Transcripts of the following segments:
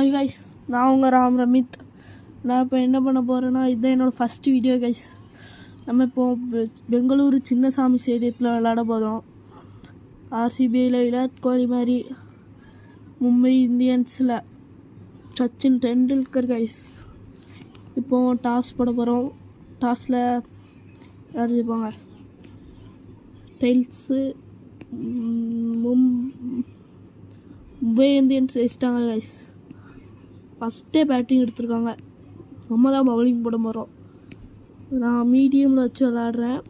Hi guys, நான் உங்கள் ராம் ரமித். நான் இப்போ என்ன பண்ண போகிறேன்னா, இதுதான் என்னோடய ஃபஸ்ட்டு வீடியோ கைஸ். நம்ம இப்போது பெங்களூரு சின்னசாமி ஸ்டேடியத்தில் விளையாட போகிறோம். ஆர்சிபியில் விராட் கோலி மாதிரி மும்பை இந்தியன்ஸில் சச்சின் டெண்டுல்கர் கைஸ். இப்போது டாஸ் போட போகிறோம். டாஸில் யார் ஜெயிப்பாங்க? டைல்ஸு மும்பை இந்தியன்ஸ் ஜெயிச்சிட்டாங்க கைஸ். ஃபஸ்ட்டே பேட்டிங் எடுத்திருக்காங்க. நம்ம தான் பவுலிங் போட போகிறோம். நான் மீடியமில் வச்சு விளாட்றேன்.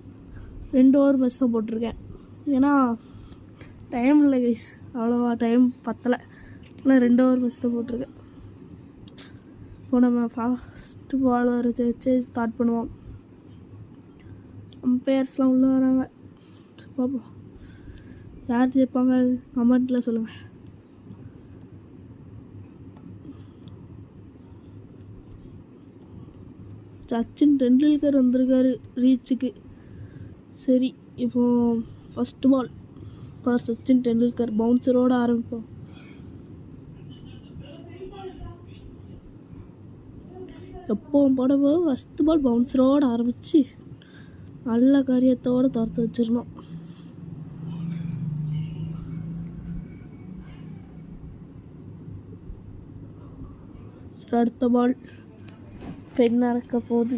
2 ஓவர் மேட்ச் தான் போட்டிருக்கேன். ஏன்னா டைம் இல்லை கைஸ், அவ்வளோவா டைம் பத்தலை. ஆனால் 2 ஓவர் மேட்ச் தான் போட்டிருக்கேன். இப்போ நம்ம ஃபஸ்ட்டு பால் வச்சு ஸ்டார்ட் பண்ணுவோம். அம்பையர்ஸ்லாம் உள்ளே வராங்க. பார்ப்போம் யார் ஜெயிப்பாங்க, கமெண்ட்டில் சொல்லுங்கள். சச்சின் டெண்டுல்கர் வந்திருக்காரு ரீச்சுக்கு. சரி, இப்போது first ball for Sachin Tendulkar. பவுன்சரோடு ஆரம்பிப்போம். எப்போவும் போடும்போது ஃபஸ்ட்டு பால் பவுன்சரோடு ஆரம்பித்து நல்ல காரியத்தோடு துரத்து வச்சிடணும். அடுத்த பால் பெண் நடக்க போகுது.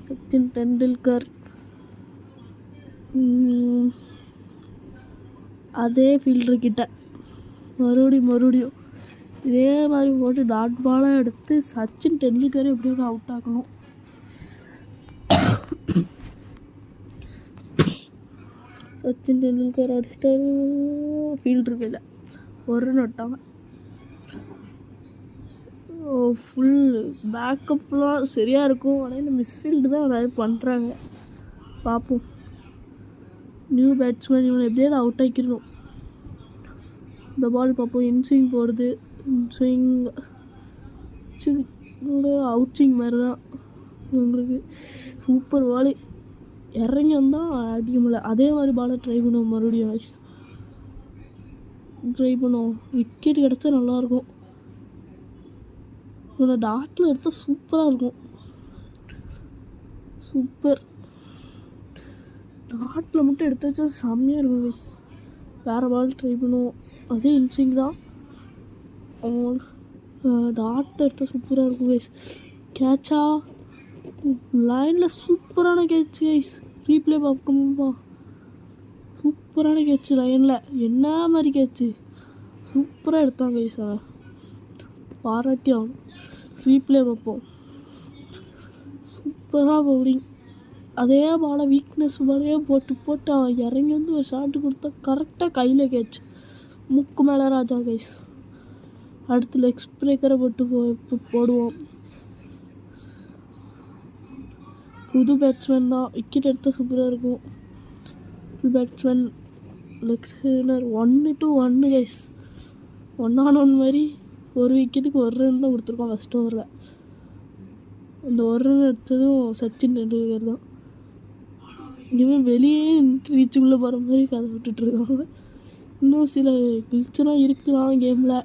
சச்சின் டெண்டுல்கர் அதே ஃபீல்டர்கிட்ட மறுபடியும் இதே மாதிரி போட்டு டாட் பாலாக எடுத்து சச்சின் டெண்டுல்கரை எப்படியாவது அவுட் ஆக்கணும். சச்சின் டெண்டுல்கர் அடிச்சிட்டாரு. ஃபீல்டருக்கு இல்லை, ஒரு ரன் விட்டாங்க. ஃபுல் பேக்கப்லாம் சரியாக இருக்கும். ஆனால் இந்த மிஸ்ஃபீல்டு தான் நிறைய பண்ணுறாங்க. பார்ப்போம். நியூ பேட்ஸ்மேன், இவனை எப்படியாவது அவுட் ஆக்கிடணும். இந்த பால் பார்ப்போம். இன்ஸ்விங் போடுது. இன்ஸ்விங் அவுட் ஸ்விங் மாதிரி தான் இவங்களுக்கு. சூப்பர் பால். இறங்கி வந்தால் அடிக்க முடியல. அதே மாதிரி பாலை ட்ரை பண்ணுவோம். மறுபடியும் ட்ரை பண்ணுவோம். விக்கெட் கிடச்சா நல்லாயிருக்கும். இவனை டாட்டில் எடுத்தால் சூப்பராக இருக்கும். சூப்பர். டாட்டில் மட்டும் எடுத்து வச்சா செம்மையாக இருக்கும் கைஸ். வேறு பால் ட்ரை பண்ணுவோம். அதே இன்ஸ்விங் தான். டாட்டில் எடுத்தால் சூப்பராக இருக்கும் கைஸ். கேட்சா லைனில் சூப்பரான கேட்ச் கைஸ். ரீப்ளே பார்க்கணும்பா. சூப்பரான கேட்ச் லைனில். என்ன மாதிரி கேட்ச்சு, சூப்பராக எடுத்தாங்க கைஸ். பாராட்டி ஆகணும். ரீப்ளே பார்ப்போம். சூப்பராக பவுலிங். அதே பாலை வீக்னஸ் பாலையே போட்டு அவன் இறங்கி வந்து ஒரு ஷாட்டு கொடுத்தா கரெக்டாக கையில் கேட்ச். முக்கு மேலே ராஜா கைஸ். அடுத்து லெக் பிரேக்கரை போடுவோம். புது பேட்ஸ்மேன் தான். விக்கெட் எடுத்தால் சூப்பராக இருக்கும். புது batsman leg spinner. 1-1 guys. 1-on-1 மாதிரி ஒரு விக்கெட்டுக்கு 1 ரன் தான் கொடுத்துருக்கோம் ஃபஸ்ட் ஓவரில். அந்த 1 ரன் எடுத்ததும் சச்சின் டெண்டுல்கர் தான். இனிமேல் வெளியே ரீச்சுக்குள்ளே போகிற மாதிரி கதை விட்டுட்ருக்காங்க. இன்னும் சில கில்ச்செல்லாம் இருக்கலாம் கேமில்.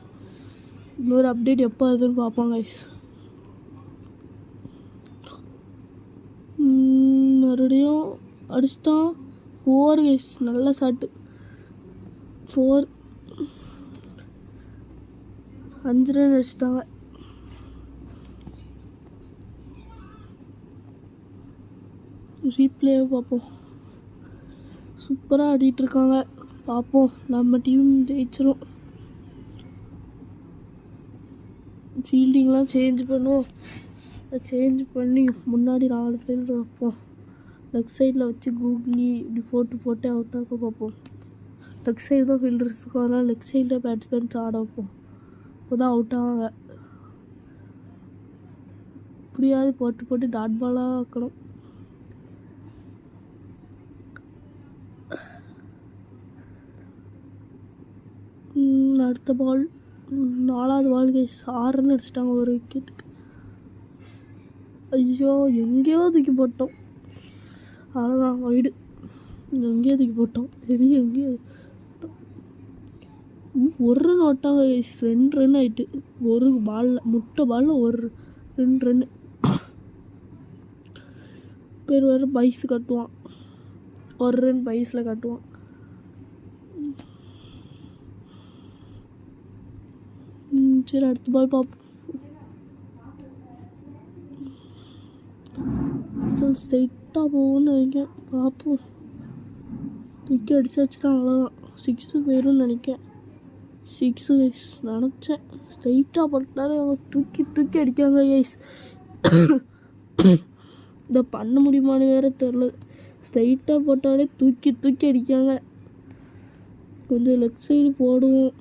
இன்னொரு அப்டேட் எப்போ ஆகுதுன்னு பார்ப்பாங்க கைஸ். மறுபடியும் அடிச்சிட்டான். 4 கைஸ். நல்ல ஷாட்டு. 4. 5 ரன் அடிச்சிட்டாங்க. ரீப்ளே பார்ப்போம். சூப்பராக ஆடிட்டுருக்காங்க. பார்ப்போம், நம்ம டீம் ஜெயிச்சிரும். ஃபீல்டிங்லாம் சேஞ்ச் பண்ணுவோம். சேஞ்ச் பண்ணி முன்னாடி 4 ஃபீல்டர் வைப்போம். லெக் சைடில் வச்சு கூகுளி இப்படி போட்டு அவுட் ஆக்க பார்ப்போம். லெக் சைடு தான் ஃபீல்டர்ஸ் இருக்கும், அதனால் லெக் சைடில் பேட்ஸ்மேன்ஸ் ஆட வைப்போம். இப்போ தான் அவுட் ஆவாங்க. இப்படியாவது போட்டு டாட் பாலாக ஆக்கணும். அடுத்த பால் 4வது பால் கைஸ். 6 ரன் அடிச்சிட்டாங்க ஒரு விக்கெட்டுக்கு. ஐயோ, எங்கேயோ தூக்கி போட்டோம். அவ்வளோதான், வைடு. எங்கேயோ தூக்கி போட்டோம். எங்கேயோ ஒரு ரன் ஓட்டாங்க கைஸ். 2 ரன் ஆயிட்டு. ஒரு பாலில் முட்டை பாலில் 2 ரன்னு. பேர் வேறு பைஸ் கட்டுவான். 1 ரன் பைஸில் கட்டுவான். சரி அடுத்த பால் பார்ப்போம். ஸ்ட்ரைட்டாக போகும்னு நினைக்கிறேன். பார்ப்போம். விக்கெட் அடிச்சாச்சுன்னா அவ்வளோதான். 6 போயிடும்னு நினைக்கிறேன். 6 கைஸ் நினச்சேன். ஸ்ட்ரைட்டாக போட்டாலே அவங்க தூக்கி அடிக்காங்க கைஸ். இதை பண்ண முடியுமான்னு வேறு தெரில. ஸ்ட்ரைட்டாக போட்டாலே தூக்கி அடிக்காங்க. கொஞ்சம் லெஃப்ட் சைடு போடுவோம்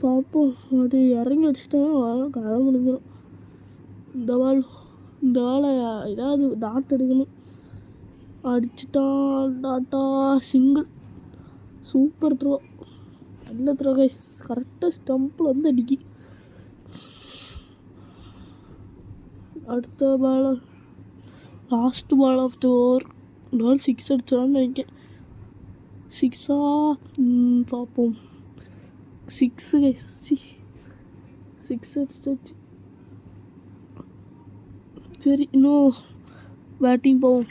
பார்ப்போம். அது இறங்கி அடிச்சிட்டாங்க கதை முடிஞ்சிடும். இந்த வாழை ஏதாவது டாட் எடுக்கணும். அடிச்சிட்டான் டாட்டா. சிங்கிள். Super throw. நல்ல த்ரோ கைஸ். கரெக்டாக ஸ்டம்பில் வந்து அடிக்கி. அடுத்த ball last ball of the over. இந்த பால் 6 அடிச்சிடான்னு நினைக்கிறேன். 6ஆ பார்ப்போம். 6 கைஸ். 6 அடிச்சாச்சு. சரி இன்னும் பேட்டிங் போவோம்.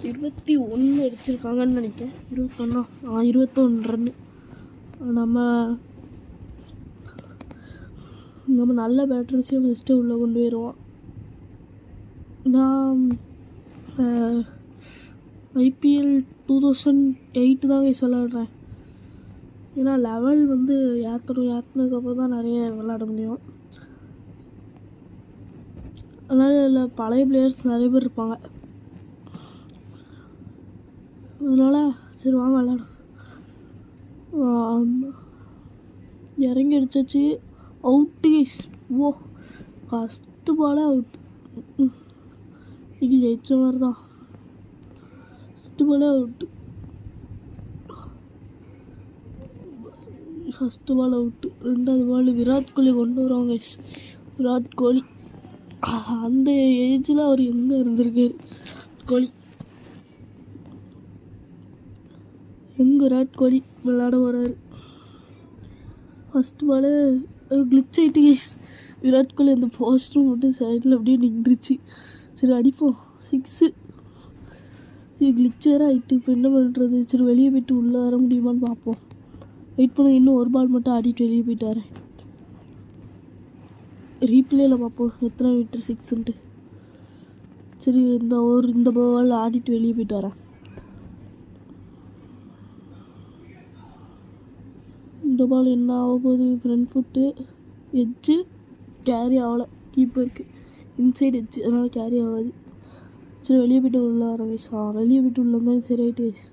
21 அடிச்சிருக்காங்கன்னு நினைக்கிறேன். 21 ரன்னு. நம்ம நல்ல பேட்டர்ஸையும் ஃபஸ்ட்டு உள்ளே கொண்டு போயிடுவோம். நான் IPL 2008 தான் விளாடுறேன். ஏன்னா லெவல் வந்து ஏற்றினதுக்கப்புறம் தான் நிறைய விளாட முடியும். அதனால் இதில் பழைய பிளேயர்ஸ் நிறைய பேர் இருப்பாங்க. அதனால் சரி வாங்க விளாடும். இறங்கி அடிச்சாச்சு. Out guys. ஃபஸ்ட்டு பாலே அவுட். இது ஜெயிச்ச மாதிரி தான். ஃபஸ்ட்டு பாலே அவுட்டு. ஃபஸ்ட்டு பால் அவுட்டு. 2வது பால் விராட் கோலி கொண்டு வருவாங்க கைஸ். விராட் கோலி அந்த ஏஜில் அவர் எங்கே இருந்திருக்காரு கோலி. விராட் கோலி விளையாட வர்றாரு. ஃபஸ்ட்டு பாலே கிளிச் ஆகிட்டு கைஸ். விராட் கோலி அந்த போஸ்டர் மட்டும் சைடில் அப்படியே நின்றுச்சு. சரி அடிப்போம். 6. இது கிளிச் வேறு ஆகிட்டு. இப்போ என்ன பண்ணுறது? சரி வெளியே போய்ட்டு உள்ளே வர முடியுமான்னு பார்ப்போம். வெயிட் பண்ண. இன்னும் ஒரு பால் மட்டும் ஆடிட்டு வெளியே போய்ட்டு வரேன். ரீப்ளேயில் பார்ப்போம் எத்தனை மீட்டர் 6ன்ட்டு. சரி இந்த பால் ஆடிட்டு வெளியே போய்ட்டு வரேன். இந்த பால் என்ன ஆக போகுது? ஃப்ரண்ட் ஃபுட்டு எட்ஜு கேரி ஆகலை. கீப்பருக்கு இன்சைட் எட்ஜு, அதனால் கேரி ஆகாது. சரி வெளியே போய்ட்டு உள்ள வர கைஸ். வெளியே போய்ட்டு உள்ள இருந்தாலும் சரி ஆகிட்டு கைஸ்.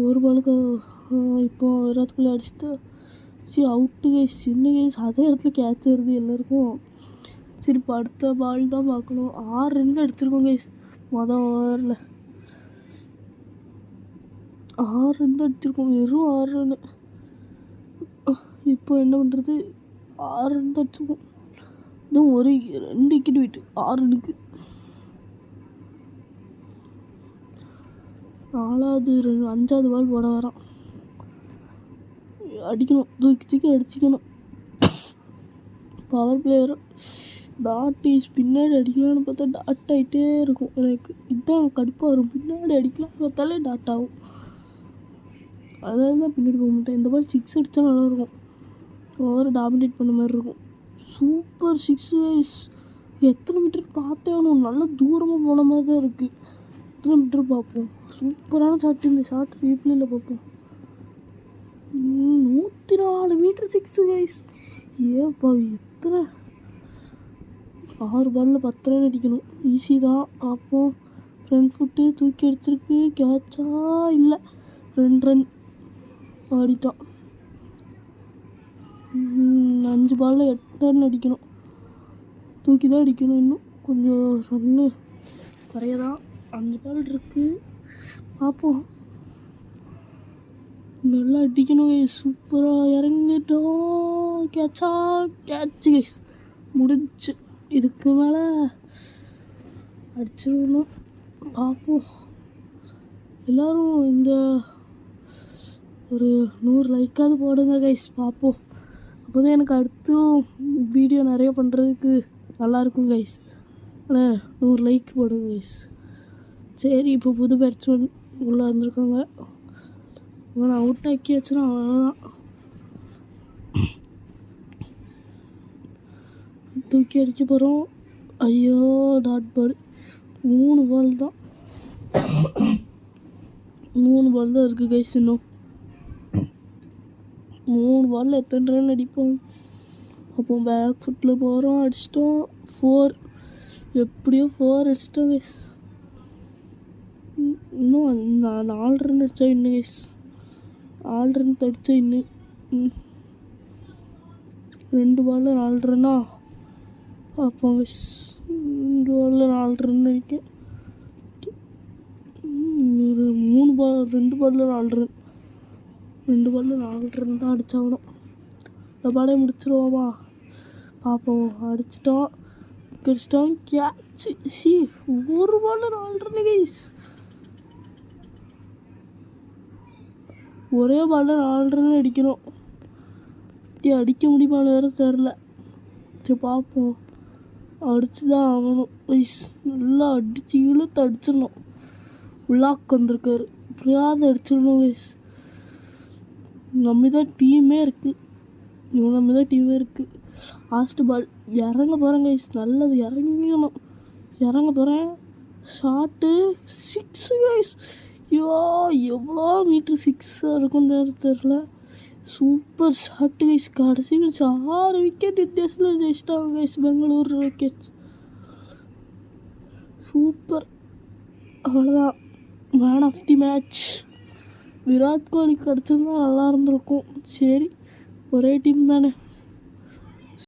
ஒரு பாலுக்கு இப்போ விராட் கோலி அடிச்சுட்டு சரி அவுட்டு கைஸ். என்ன கைஸ் அதே இடத்துல கேட்ச் வருது எல்லாருக்கும். சரி இப்போ அடுத்த பால் தான் பார்க்கணும். 6 ரன் எடுத்துருக்கோம் கைஸ் ஓவரில். 6 ரன் தான் எடுத்துருக்கோம். வெறும் 6 ரன்னு. இப்போ என்ன பண்ணுறது? 6 ரன் தான் எடுத்துருக்கோம். இன்னும் 2 விக்கெட் போயிட்டு 6 ரன்னுக்கு. 4வது ரன் 5வது பால் போட வரான். அடிக்கணும். தூக்கி அடிச்சிக்கணும். பவர் பிளேயர் டாட் பின்னாடி அடிக்கலாம்னு பார்த்தா டாட் ஆகிட்டே இருக்கும். எனக்கு இதுதான் கடுப்பாக வரும். பின்னாடி அடிக்கலாம்னு பார்த்தாலே டாட் ஆகும். அதனால தான் பின்னாடி போக மாட்டேன். இந்த பால் 6 அடித்தா நல்லாயிருக்கும். ஓவர் டாமினேட் பண்ண மாதிரி இருக்கும். சூப்பர் 6 எத்தனை மீட்டர் பார்த்தே ஆகணும். நல்லா தூரமாக போன மாதிரி தான் இருக்குது. எத்தனை மீட்டர் பார்ப்போம். சூப்பரான ஷாட். இந்த ஷாட் ரீப்ளேயில் பார்ப்போம். 104 மீட்டர் 6 கைஸ். ஏப்பா எத்தனை 6 பாலில் 10 ரன் அடிக்கணும். ஈஸி தான். அப்போ ஃப்ரண்ட் ஃபுட்டு தூக்கி அடிச்சிருக்கு. கேட்சா இல்லை. 2 ரன் ஆடிட்டான். 5 பாலில் 8 ரன் அடிக்கணும். தூக்கி தான் அடிக்கணும். இன்னும் கொஞ்சம் ரன்னு குறையதான். 5 பால் இருக்குது. பார்ப்போம். நல்லா அடிக்கணும் கைஸ். சூப்பராக இறங்கிட்டோம். Catch guys. முடிஞ்சு. இதுக்கு மேலே அடிச்சிடணும். பார்ப்போம். எல்லோரும் இந்த ஒரு 100 லைக்காவது போடுங்க கைஸ், பார்ப்போம். அப்போ தான் எனக்கு அடுத்து வீடியோ நிறைய பண்ணுறதுக்கு நல்லாயிருக்கும் கைஸ். ஆனால் 100 லைக் போடுங்க கைஸ். சரி, இப்போ புது பேட்ஸ்மேன் உள்ளே வந்திருக்காங்க. அவனை அவுட் ஆக்கியாச்சுன்னா அவ்வளோதான். தூக்கி அடிக்க போகிறோம். ஐயோ, டாட் பால். 3 பால் தான், 3 பால் தான் இருக்குது கைஸ். இன்னும் 3 பாலில் எத்தனை ரன் அடிப்போம்? அப்போ பேக் ஃபுட்டில் போகிறோம், அடிச்சிட்டோம். 4, எப்படியோ 4 அடிச்சிட்டோம் கைஸ். இன்னும் 4 ரன் அடித்தா இன்னும் கைஸ், 4 ரன் அடித்தா இன்னும் 2 பாலில் 4 ரன்னா. அப்போ கைஸ் 2 பாலில் 4 ரன் அடிக்க, 2 பாலில் 4 ரன், 2 பாலில் 4 ரன் தான் அடித்தாகணும். இந்த பாலே முடிச்சிருவோமா? பார்ப்போம். அடிச்சிட்டோம், கிறிஸ்டான் கேட்ச். ஒரு பாலில் 4 ரன் கைஸ். ஒரே பாலில் 4 ரன் அடிக்கணும். அடிக்க முடியுமான்னு வேறு தெரில. சரி பார்ப்போம். அடிச்சு தான் ஆகணும் கைஸ். நல்லா அடித்து இழுத்து அடிச்சிடணும். விளாக் வந்திருக்காரு, எப்படியாவது அடிச்சிடணும் கைஸ். நம்ம தான் டீமே இருக்குது, நம்ம தான் டீமே இருக்குது. லாஸ்ட் பால் இறங்க போகிறேன் கைஸ். நல்லது, இறங்கணும். இறங்க போகிறேன். Shot 6 guys. ஐயோ, எவ்வளோ மீட்ரு 6 இருக்குன்னு தெரில. Super shot guys. கடைசி மேட்ச் 6 விக்கெட் வித்தியாசத்தில் ஜெயிச்சிட்டாங்க கைஸ் பெங்களூர் விக்கெட்ஸ். சூப்பர். அவ்வளோதான், man of the match Virat Kohli கிடச்சிருந்தா நல்லா இருந்திருக்கும். சரி, ஒரே டீம் தானே.